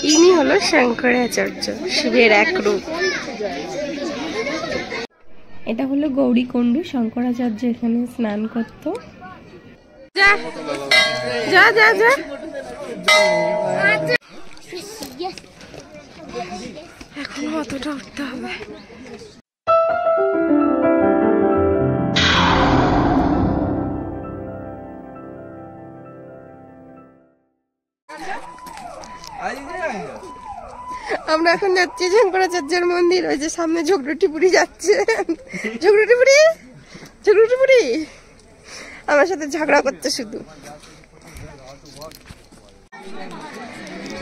ইনি হলো শঙ্করাচার্য, শিবের এক রূপ। এটা হলো গৌরীকুণ্ড, শঙ্করাচার্য এখানে স্নান করতো। যা যা যা যা, এখন অতটা উঠতে হবে। আমরা এখন যাচ্ছি শঙ্করাচার্যের মন্দির। ওই যে সামনে ঝগড়ুটিপুরি যাচ্ছে। ঝগড়ুটিপুরি ঝগড়ুটিপুরি আমার সাথে ঝগড়া করছে শুধু।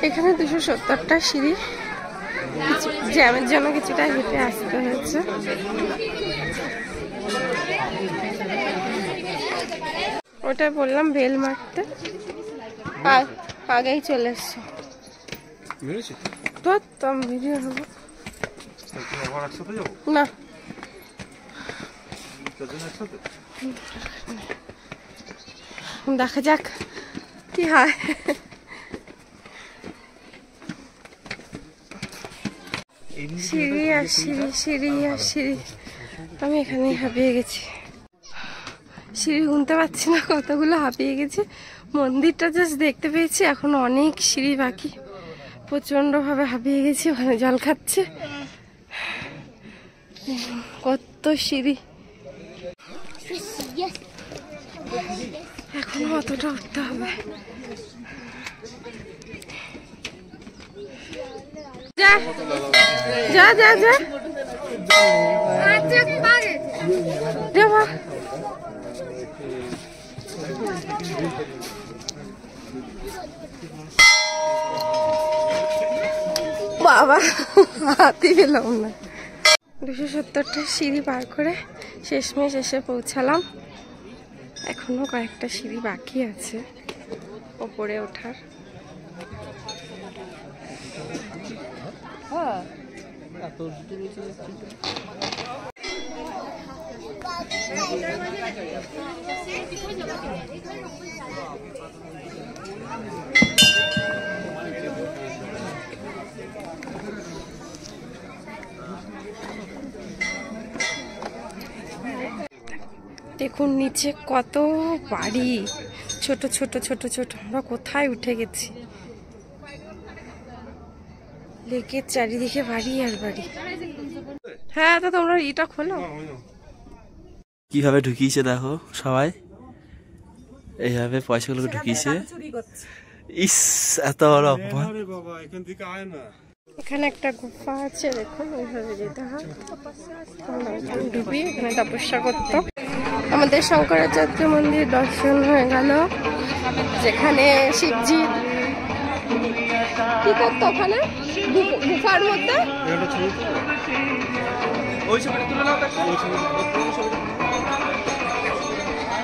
এখানে 270টা সিঁড়ি, জ্যামের জন্য কিছুটা হেঁটে আসতে হয়েছে। ওটাই বললাম বেল মারতে, আগেই চলে এসছে। ভিডিও হবো না, দেখা যাক কি হয়। সিঁড়ি আর সিঁড়ি, সিঁড়ি আর সিঁড়ি, আমি এখানেই হাঁপিয়ে গেছি। সিঁড়ি গুনতে পারছি না কতগুলো, হাঁপিয়ে গেছে। মন্দিরটা জাস্ট দেখতে পেয়েছি, এখন অনেক সিঁড়ি বাকি। প্রচন্ড ভাবে হাঁপিয়ে গেছি। ওখানে জল খাচ্ছে, কত সিঁড়ি, এখন অতটা উঠতে হবে। যা যা যা যা, বাবা হাতি পেলাম না। 270টা সিঁড়ি পার করে শেষমেশ এসে পৌঁছালাম। এখনো কয়েকটা সিঁড়ি বাকি আছে ওপরে ওঠার। দেখুন নিচে কত বাড়ি, ছোট ছোট ছোট ছোট। আমরা কোথায় উঠে গেছি? লেকের চারিদিকে বাড়ি আর বাড়ি। হ্যাঁ তো তোমরা এটা খোলো। কিভাবে ঢুকিয়েছে দেখো সবাই, এইভাবে পয়সাগুলো ঢুকিয়েছে। ইস এত বড় অপমান। এখানে একটা গুফা আছে, দেখুন ওইভাবে যেতে হয়। ডুবি এখানে তপস্যা করতো। আমাদের শঙ্করাচার্য মন্দির দর্শন হয়ে গেল, যেখানে শিবজি কি করতো ওখানে গুফার মধ্যে।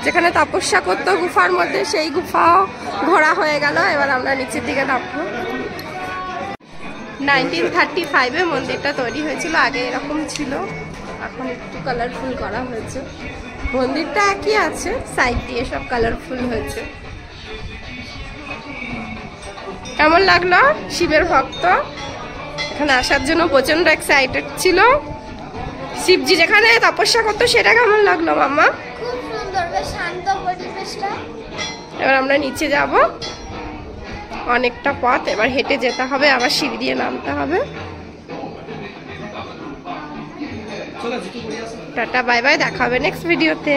যেখানে তপস্যা করতো গুফার মধ্যে, সেই গুফাও ঘোরা হয়ে গেল। এবার আমরা নিচের দিকে নামবো। 1935-এ মন্দিরটা তৈরি হয়েছিল, আগে এরকম ছিল, এখন একটু কালারফুল করা হয়েছে। মন্দিরটা একই আছে, সাইড দিয়ে সব কালারফুল হয়েছে। কেমন লাগলো? শিবের ভক্ত এখানে আসার জন্য প্রচন্ড এক্সাইটেড ছিল। শিবজি যেখানে তপস্যা করতো সেটা কেমন লাগলো মাম্মা? খুব সুন্দর, বেশ শান্ত পরিবেশটা। এবার আমরা নিচে যাব, অনেকটা পথ এবার হেঁটে যেতে হবে, আবার সিঁড়ি দিয়ে নামতে হবে। টাটা বাই বাই, দেখা হবে নেক্সট ভিডিওতে।